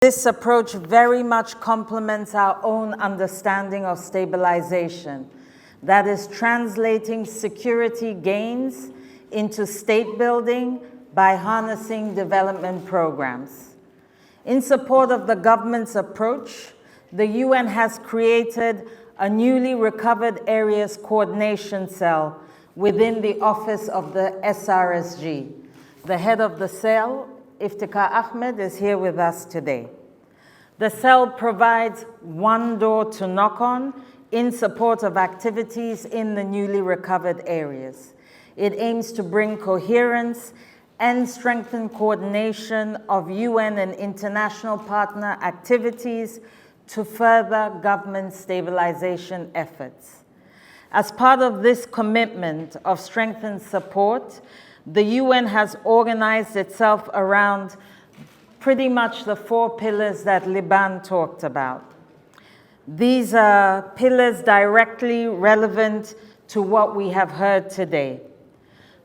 This approach very much complements our own understanding of stabilization, that is translating security gains into state building by harnessing development programs. In support of the government's approach, the UN has created a newly recovered areas coordination cell within the office of the SRSG. The head of the cell, Iftikhar Ahmed, is here with us today. The cell provides one door to knock on in support of activities in the newly recovered areas. It aims to bring coherence and strengthen coordination of UN and international partner activities to further government stabilization efforts. As part of this commitment of strengthened support, the UN has organized itself around pretty much the 4 pillars that Liban talked about. These are pillars directly relevant to what we have heard today.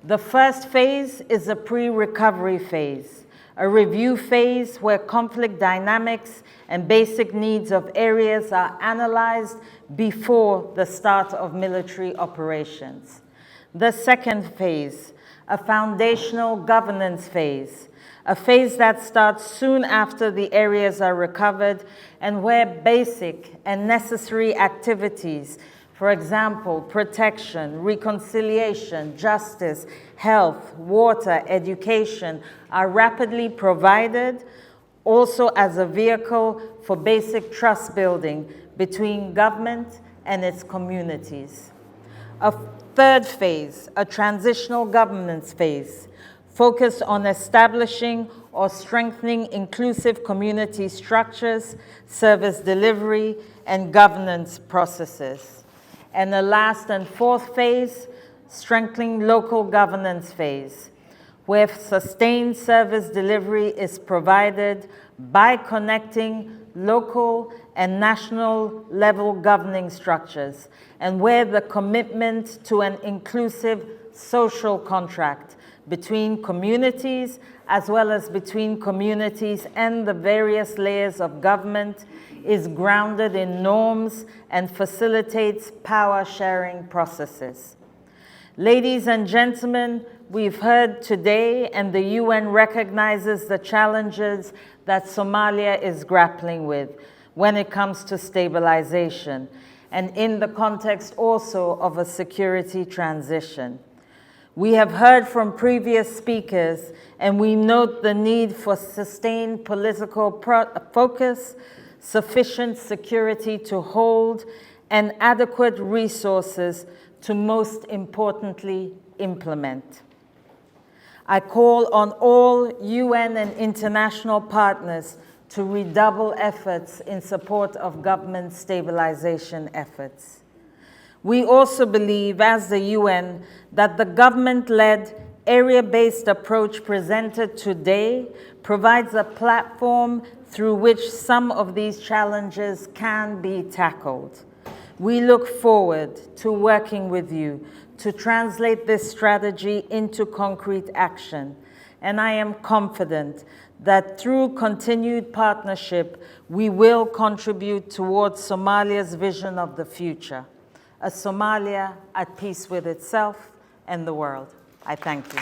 The first phase is a pre-recovery phase, a review phase where conflict dynamics and basic needs of areas are analyzed before the start of military operations. The second phase, a foundational governance phase, a phase that starts soon after the areas are recovered and where basic and necessary activities, for example, protection, reconciliation, justice, health, water, education, are rapidly provided, also as a vehicle for basic trust building between government and its communities. A third phase, a transitional governance phase, focused on establishing or strengthening inclusive community structures, service delivery, and governance processes. And the last and fourth phase, strengthening local governance phase, where sustained service delivery is provided by connecting local and national level governing structures, and where the commitment to an inclusive social contract between communities, as well as between communities and the various layers of government, is grounded in norms and facilitates power-sharing processes. Ladies and gentlemen, we've heard today, and the UN recognizes the challenges that Somalia is grappling with when it comes to stabilization, and in the context also of a security transition. We have heard from previous speakers, and we note the need for sustained political focus, sufficient security to hold, and adequate resources to most importantly implement. I call on all UN and international partners to redouble efforts in support of government stabilization efforts. We also believe, as the UN, that the government-led, area-based approach presented today provides a platform through which some of these challenges can be tackled. We look forward to working with you to translate this strategy into concrete action, and I am confident that through continued partnership, we will contribute towards Somalia's vision of the future. A Somalia at peace with itself and the world. I thank you.